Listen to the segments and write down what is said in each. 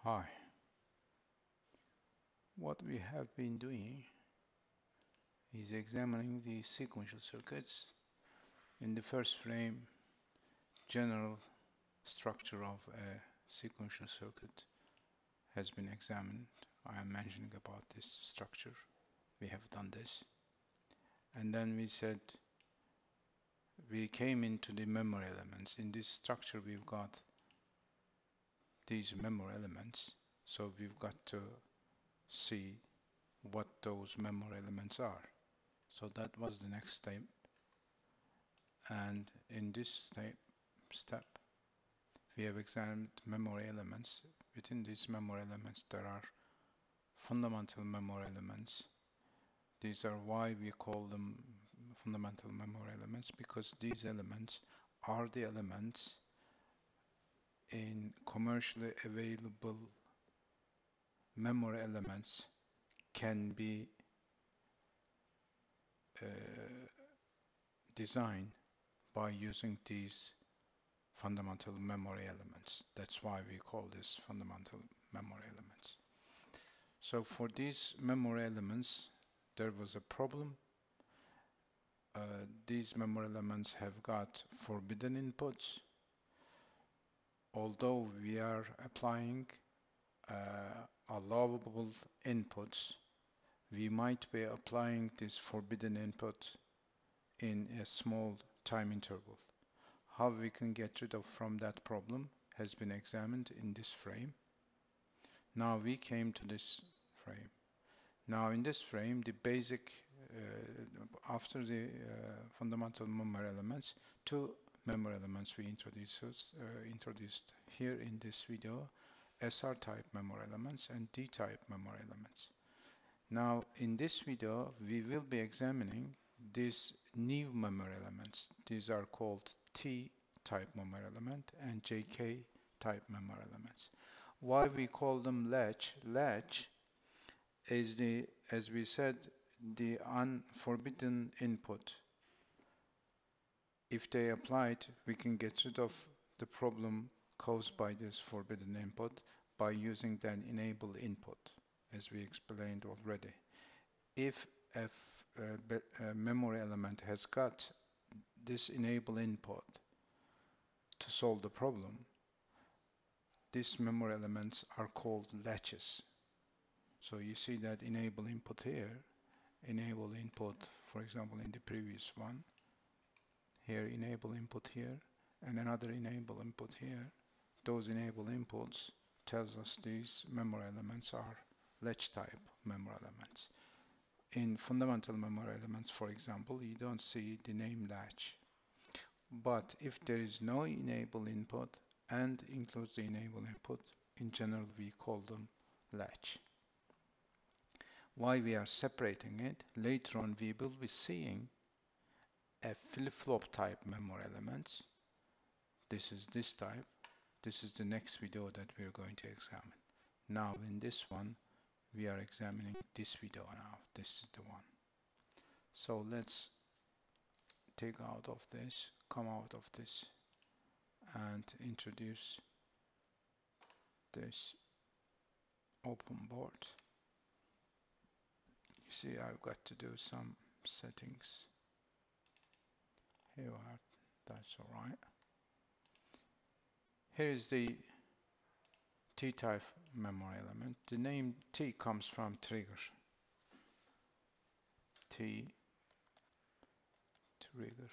Hi. What we have been doing is examining the sequential circuits. In the first frame, general structure of a sequential circuit has been examined. I am mentioning about this structure. We have done this. And then we said we came into the memory elements. In this structure, we've got these memory elements. So we've got to see what those memory elements are. So that was the next step. And in this step, we have examined memory elements. Within these memory elements, there are fundamental memory elements. These are why we call them fundamental memory elements, because these elements are the elements in commercially available memory elements can be designed by using these fundamental memory elements. That's why we call this fundamental memory elements. So for these memory elements, there was a problem. These memory elements have got forbidden inputs. Although we are applying allowable inputs, we might be applying this forbidden input in a small time interval. How we can get rid of from that problem has been examined in this frame. Now we came to this frame. Now in this frame, the basic, after the fundamental memory elements, two memory elements we introduced here in this video, SR type memory elements and D type memory elements. Now in this video, we will be examining these new memory elements. These are called T type memory element and JK type memory elements. Why we call them latch? Latch is the, as we said, the unforbidden input. If they apply it, we can get rid of the problem caused by this forbidden input by using that enable input, as we explained already. If a memory element has got this enable input to solve the problem, these memory elements are called latches. So you see that enable input here, enable input, for example, in the previous one, here enable input here, and another enable input here. Those enable inputs tells us these memory elements are latch type memory elements. In fundamental memory elements, for example, you don't see the name latch. But if there is no enable input and includes the enable input, in general we call them latch. Why we are separating it, later on we will be seeing a flip-flop type memory elements. This is this type. This is the next video that we are going to examine. Now in this one, we are examining this video now. This is the one. So let's take out of this, come out of this, and introduce this open board. You see, I've got to do some settings. Here we are, that's all right. Here is the T-type memory element. The name T comes from trigger. T, trigger.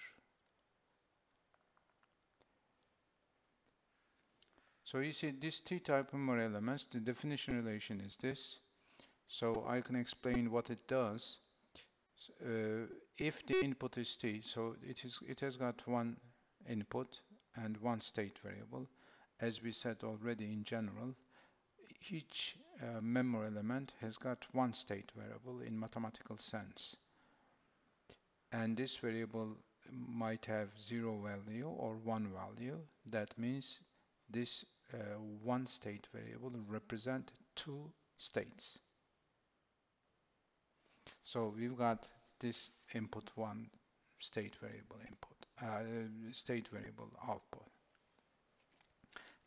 So you see this T-type memory elements, the definition relation is this. So I can explain what it does. If the input is T, so it has got one input and one state variable. As we said already in general, each memory element has got one state variable in mathematical sense. And this variable might have 0 value or 1 value. That means this one state variable represents two states. So we've got this input one state variable input, state variable output.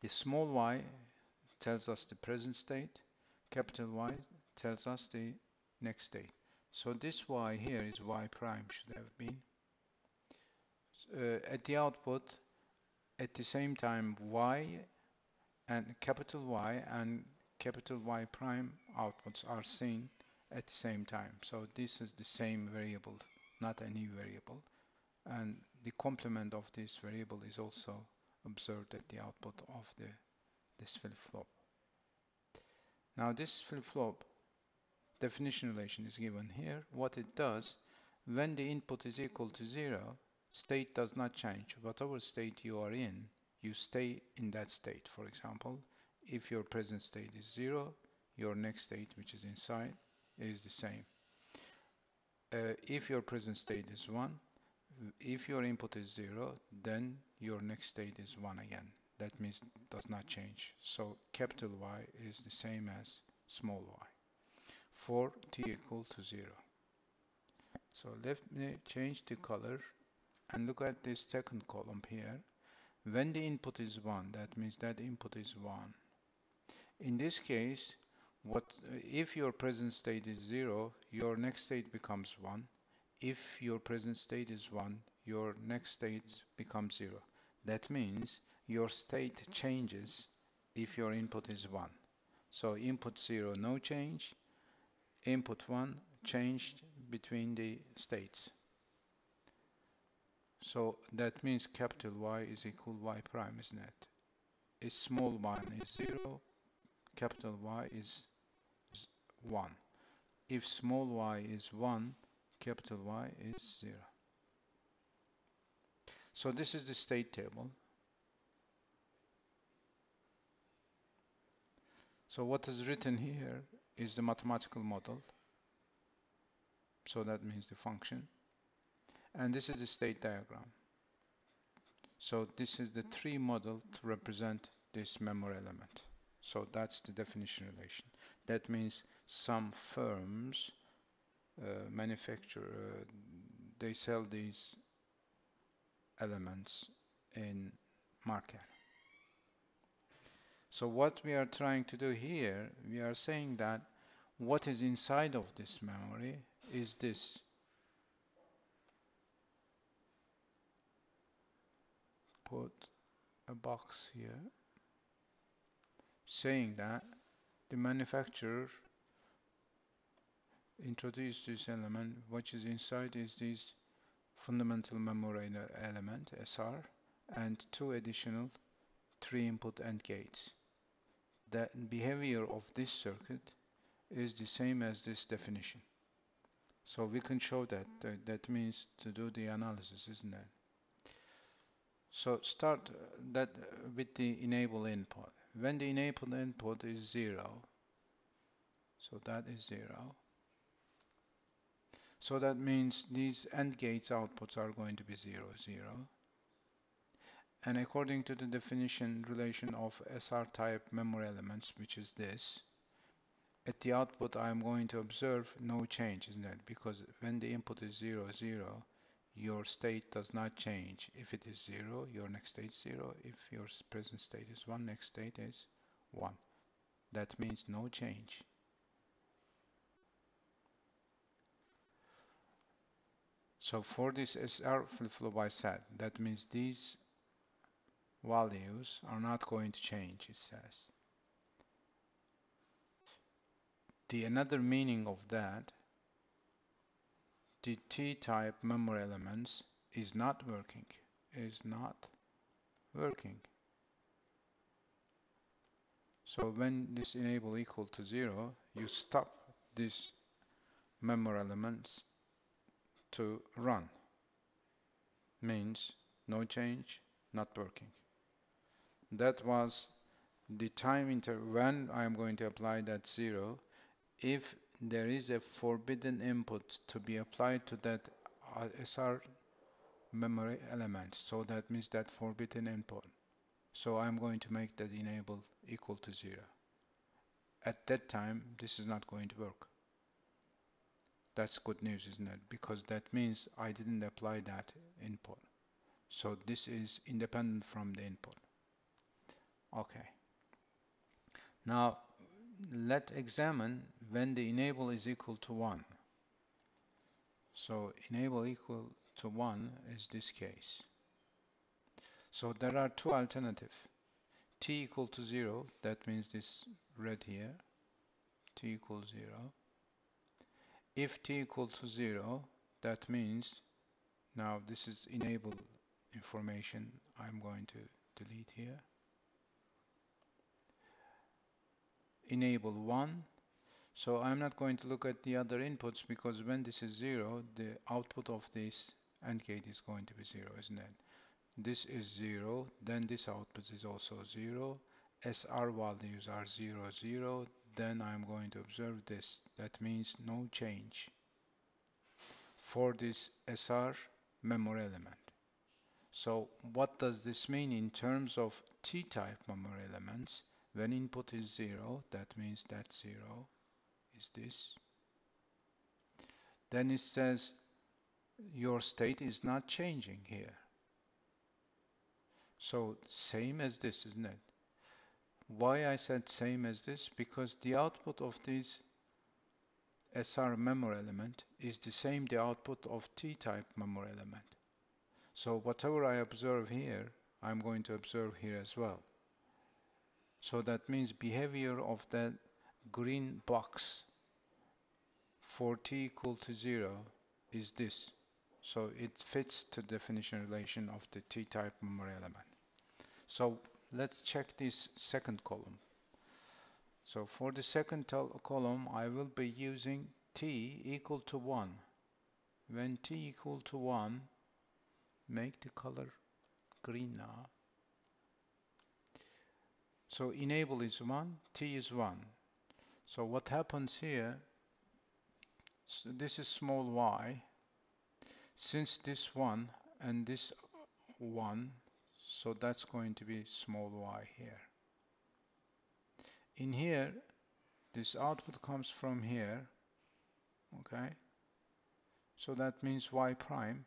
The small y tells us the present state, capital Y tells us the next state. So this Y here is Y prime should have been. At the output, at the same time, Y and capital Y and capital Y prime outputs are seen at the same time. So this is the same variable, not a new variable. And the complement of this variable is also observed at the output of this flip-flop. Now this flip-flop definition relation is given here. What it does, when the input is equal to 0, state does not change. Whatever state you are in, you stay in that state. For example, if your present state is 0, your next state, which is inside, is the same. If your present state is 1, if your input is 0, then your next state is 1 again. That means it does not change. So capital Y is the same as small y for t equal to 0. So let me change the color and look at this second column here. When the input is 1, that means that input is 1. In this case, if your present state is 0, your next state becomes 1. If your present state is 1, your next state becomes 0. That means your state changes if your input is 1. So input 0, no change. Input 1 changed between the states. So that means capital Y is equal Y prime, isn't it? If small 1 is 0, capital Y is 1. If small y is 1, capital Y is 0. So this is the state table. So what is written here is the mathematical model. So that means the function. And this is the state diagram. So this is the tree model to represent this memory element. So that's the definition relation. That means some firms manufacture, they sell these elements in market. So what we are trying to do here, we are saying that what is inside of this memory is this. Put a box here saying that the manufacturer introduced this element, which is inside is this fundamental memory element, SR, and 2 additional 3 input AND gates. The behavior of this circuit is the same as this definition. So we can show that. That means to do the analysis, isn't it? So start that with the enable input. When the enable input is 0, so that is 0. So that means these AND gates outputs are going to be 0, 0. And according to the definition relation of SR type memory elements, which is this, at the output I am going to observe no change, isn't it? Because when the input is 0, 0, your state does not change. If it is 0, your next state is 0. If your present state is 1, next state is 1. That means no change. So for this SR flip-flop I said, that means these values are not going to change, it says. The another meaning of that, the T-type memory elements is not working, So when this enable equal to 0, you stop this memory elements to run. Means no change, not working. That was the time when I am going to apply that 0. If there is a forbidden input to be applied to that SR memory element, so that means that forbidden input. So I'm going to make that enable equal to 0. At that time, this is not going to work. That's good news, isn't it? Because that means I didn't apply that input. So this is independent from the input. Okay. Now let's examine when the enable is equal to 1. So enable equal to 1 is this case. So there are two alternatives. T equal to 0, that means this red here, T equals 0. If T equal to 0, that means, now this is enable information I'm going to delete here. Enable 1. So I'm not going to look at the other inputs because when this is 0, the output of this AND gate is going to be 0, isn't it? This is 0, then this output is also 0. SR values are 0, 0. Then I'm going to observe this. That means no change for this SR memory element. So what does this mean in terms of T-type memory elements? When input is 0, that means that 0 is this. Then it says your state is not changing here. So same as this, isn't it? Why I said same as this? Because the output of this SR memory element is the same the output of T-type memory element. So whatever I observe here, I'm going to observe here as well. So that means behavior of that green box for T equal to 0 is this. So it fits the definition relation of the T-type memory element. So let's check this second column. So for the second column, I will be using T equal to 1. When T equal to 1, make the color green now. So enable is 1, T is 1. So what happens here, so this is small y. Since this 1 and this 1, so that's going to be small y here. In here, this output comes from here, okay? So that means y prime.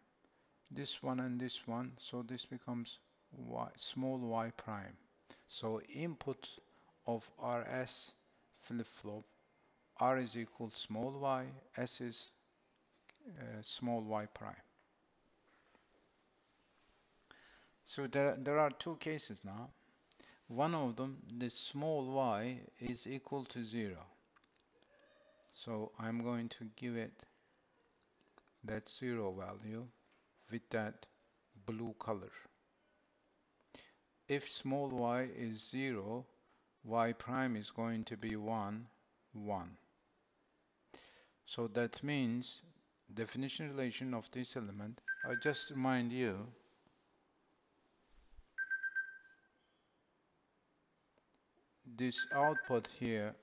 This one and this one, so this becomes y, small y prime. So input of RS flip-flop, R is equal to small y, S is small y prime. So there are two cases now. One of them, the small y is equal to 0. So I'm going to give it that 0 value with that blue color. If small y is 0, y prime is going to be 1, 1. So that means definition relation of this element, I just remind you, this output here,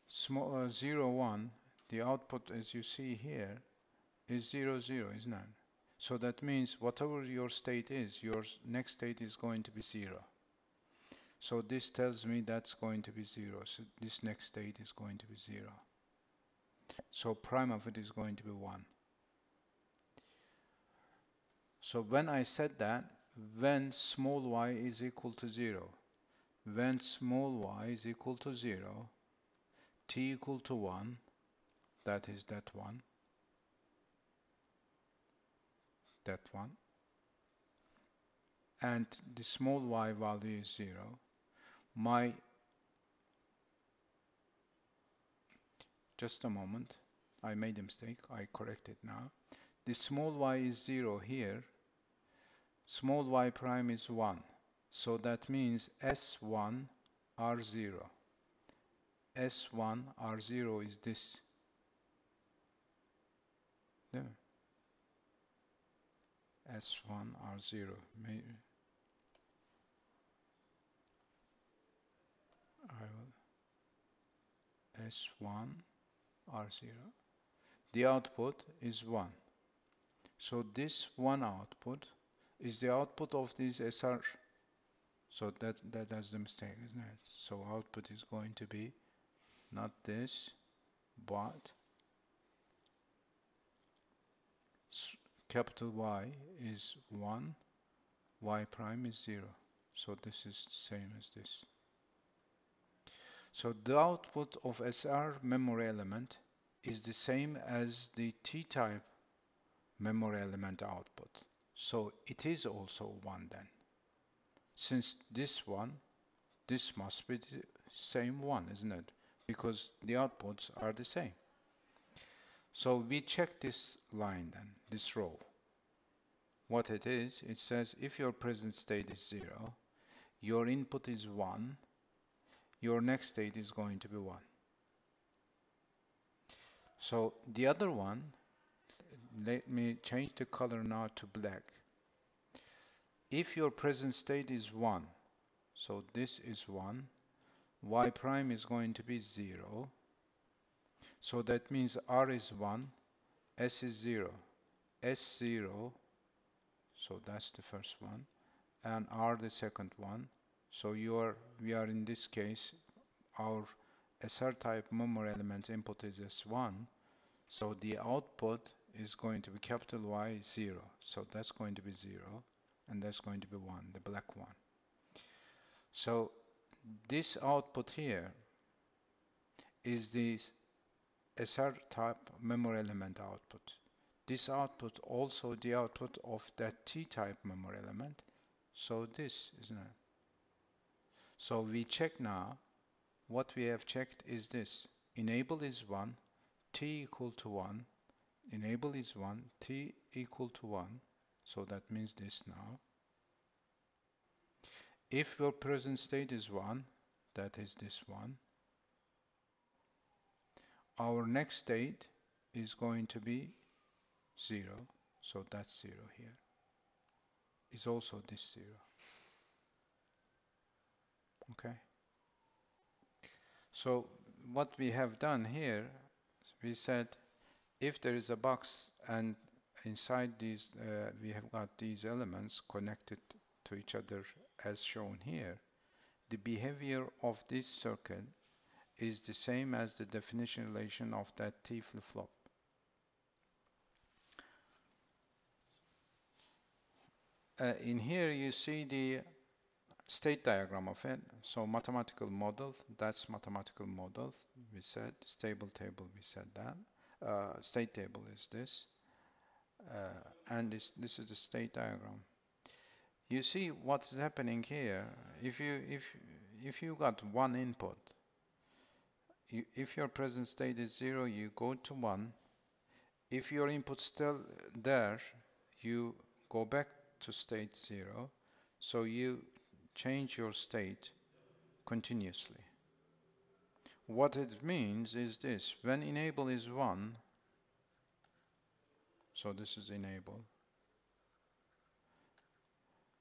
small 0, 1, the output as you see here is 0, 0, isn't it? So that means whatever your state is, your next state is going to be 0. So this tells me that's going to be 0. So this next state is going to be 0. So prime of it is going to be 1. So when I said that, when small y is equal to 0, when small y is equal to 0, t equal to 1, that is that one, and the small y value is 0, my, just a moment, I made a mistake, I correct it now. The small y is 0 here, small y prime is 1. So that means S1 R0. S1 R0 is this. There. S1 R0. Maybe I will S1 R0. The output is 1. So this one output is the output of this SR. So that's the mistake, isn't it? So output is going to be not this, but capital Y is 1, Y prime is 0. So this is the same as this. So the output of SR memory element is the same as the T-type memory element output. So it is also 1 then. Since this must be the same 1, isn't it? Because the outputs are the same. So we check this line then, this row. What it is, it says if your present state is 0, your input is 1, your next state is going to be 1. So the other one, let me change the color now to black. If your present state is 1, so this is 1, Y prime is going to be 0. So that means R is 1, S is 0, S 0, so that's the first one, and R the second one. So we are in this case, our SR type memory element input is S1, so the output is going to be capital Y 0. So that's going to be 0, and that's going to be 1, the black one. So this output here is the SR type memory element output. This output also the output of that T-type memory element. So this is not. So we check now. What we have checked is this. Enable is 1, T equal to 1. Enable is 1, T equal to 1. So that means this now. If your present state is 1, that is this one. Our next state is going to be 0. So that's 0 here. Is also this 0. Okay. So what we have done here, we said if there is a box and inside these we have got these elements connected to each other as shown here, the behavior of this circuit is the same as the definition relation of that T flip-flop. In here you see the state diagram of it. So mathematical model, that's mathematical model. We said stable table, we said that. State table is this. And this is the state diagram. You see what's happening here. If you got one input, if your present state is 0, you go to 1. If your input's still there, you go back to state 0. So you change your state continuously. What it means is this. When enable is 1, so this is enable.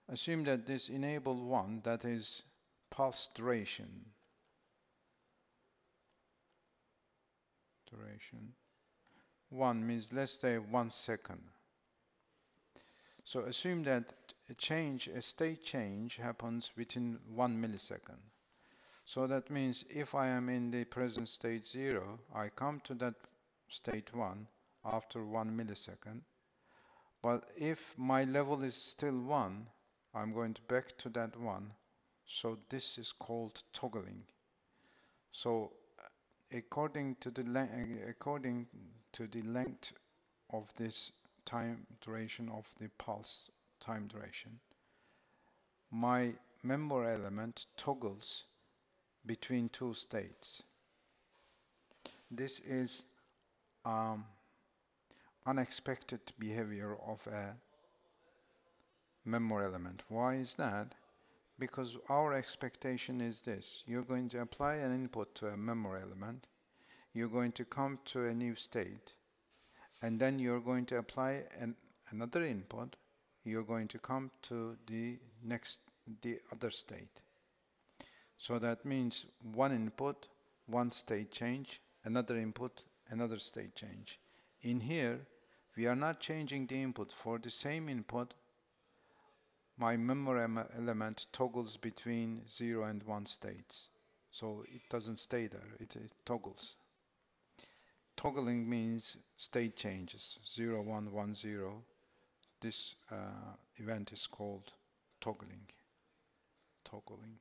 Assume that this enable 1, that is pulse duration. Duration. 1 means, let's say, 1 second. So assume that a state change happens within 1 millisecond. So that means if I am in the present state 0, I come to that state 1 after 1 millisecond. But if my level is still 1, I'm going to back to that 1. So this is called toggling. So according to the length of this time duration of the pulse time duration, my memory element toggles between two states. This is unexpected behavior of a memory element. Why is that? Because our expectation is this. You're going to apply an input to a memory element. You're going to come to a new state. And then you're going to apply another input. You're going to come to the other state. So that means one input, one state change, another input, another state change. In here, we are not changing the input. For the same input, my memory element toggles between 0 and 1 states. So it doesn't stay there, it toggles. Toggling means state changes, 0, 1, 1, 0. this event is called toggling. Toggling.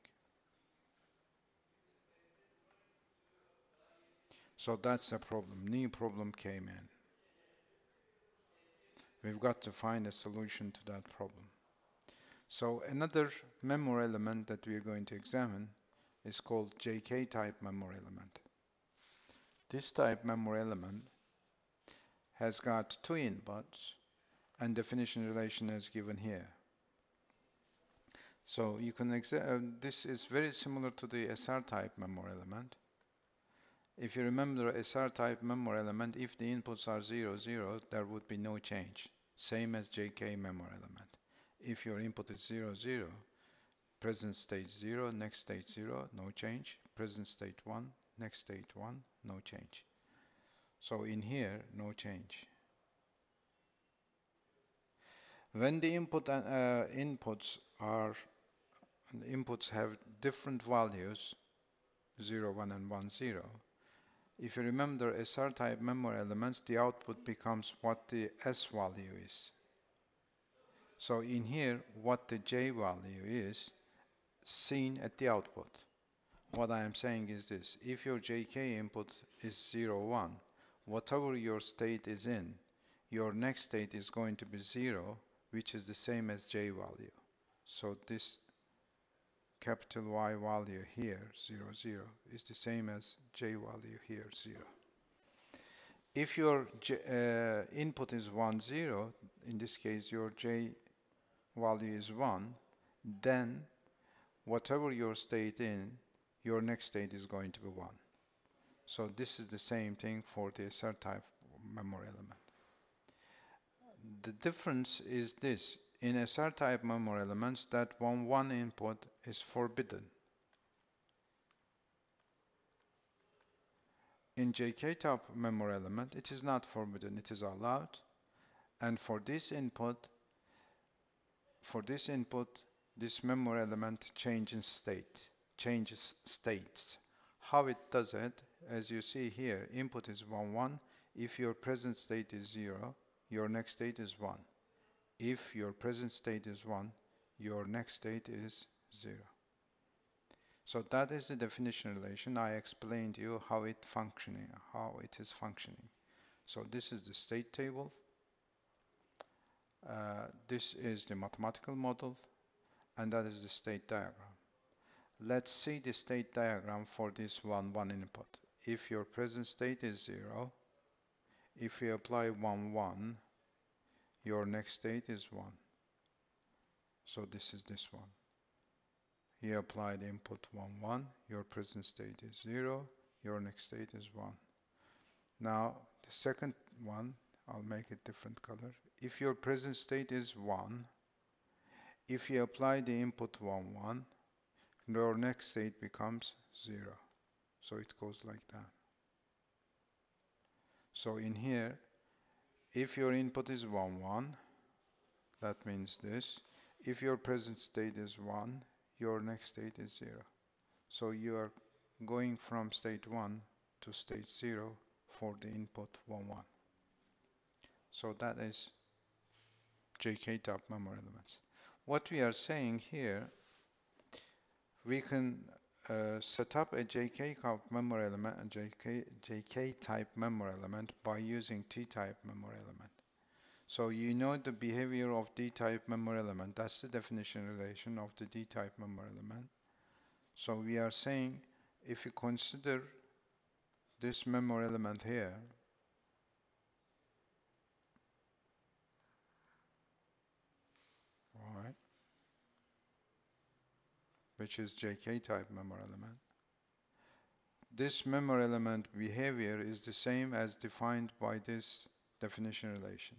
So that's a problem. New problem came in. We've got to find a solution to that problem. So another memory element that we're going to examine is called JK type memory element. This type memory element has got two inputs and definition relation is given here. So you can this is very similar to the SR type memory element. If you remember SR type memory element, if the inputs are 0, 0, there would be no change. Same as JK memory element. If your input is 0, 0, present state 0, next state 0, no change. Present state 1, next state 1, no change. So in here, no change. When the inputs have different values, 0, 1 and 1, 0. If you remember SR type memory elements, the output becomes what the S value is. So in here, what the J value is seen at the output. What I am saying is this: if your JK input is 0, 1, whatever your state is in, your next state is going to be 0, which is the same as J value. So this capital Y value here, 0, 0, is the same as J value here, 0. If your input is 1, 0, in this case your J value is 1, then whatever your state in, your next state is going to be 1. So this is the same thing for the SR type memory element. The difference is this: in SR type memory elements, that 1, 1 input is forbidden. In JK type memory element, it is not forbidden, it is allowed. And for this input, this memory element changes states. How it does it, as you see here, input is 1, 1. If your present state is 0, your next state is 1. If your present state is 1, your next state is 0. So that is the definition relation. I explained to you how it is functioning. So this is the state table. This is the mathematical model, and that is the state diagram. Let's see the state diagram for this 1, 1 input. If your present state is 0, if you apply 1, 1, your next state is 1. So this is this one. You apply the input 1, 1, your present state is 0, your next state is 1. Now the second one, I'll make it different color. If your present state is 1, if you apply the input 1, 1, your next state becomes 0. So it goes like that. So in here, if your input is 1, 1, that means this. If your present state is 1, your next state is 0. So you are going from state 1 to state 0 for the input 1, 1. So that is JK type memory elements. What we are saying here, we can set up a JK type memory element and JK type memory element by using T type memory element. So you know the behavior of D type memory element. That's the definition relation of the D type memory element. So we are saying if you consider this memory element here, all right, which is JK type memory element. This memory element behavior is the same as defined by this definition relation.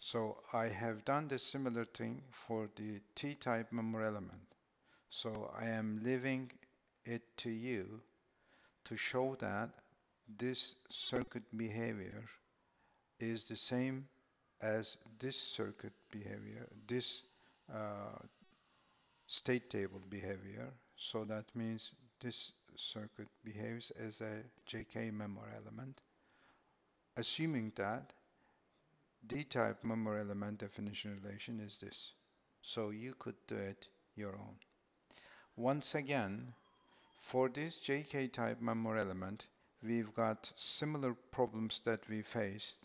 So I have done the similar thing for the T-type memory element. So I am leaving it to you to show that this circuit behavior is the same as this circuit behavior, this state table behavior. So that means this circuit behaves as a JK memory element, assuming that D-type memory element definition relation is this. So you could do it your own. Once again, for this JK type memory element, we've got similar problems that we faced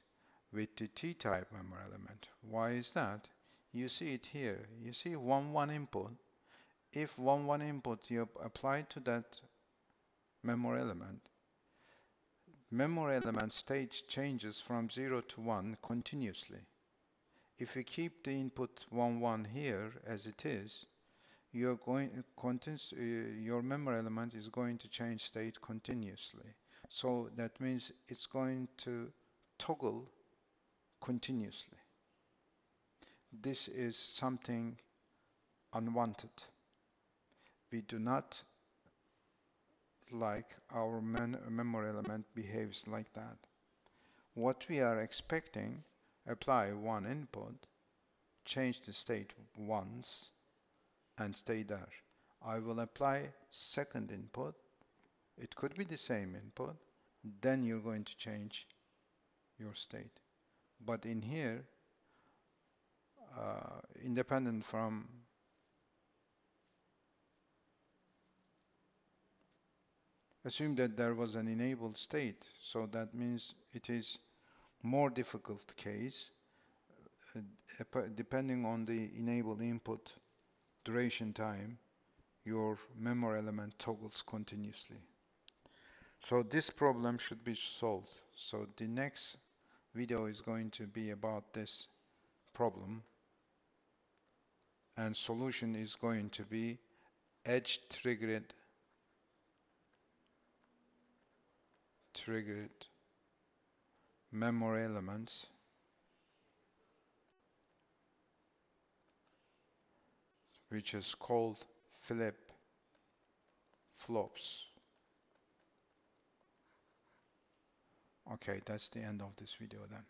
with the T-type memory element. Why is that? You see it here. You see 1 input. If 1 input you apply to that memory element state changes from 0 to 1 continuously. If you keep the input 1 here as it is, your memory element is going to change state continuously. So that means it's going to toggle continuously. This is something unwanted. We do not like our memory element behaves like that. What we are expecting, apply 1 input, change the state once, and stay there. I will apply second input. It could be the same input. Then you're going to change your state. But in here, independent from assume that there was an enabled state, so that means it is more difficult case depending on the enabled input duration time, your memory element toggles continuously. So this problem should be solved. So the next video is going to be about this problem, and solution is going to be edge triggered memory elements which is called flip-flops. Okay, that's the end of this video then.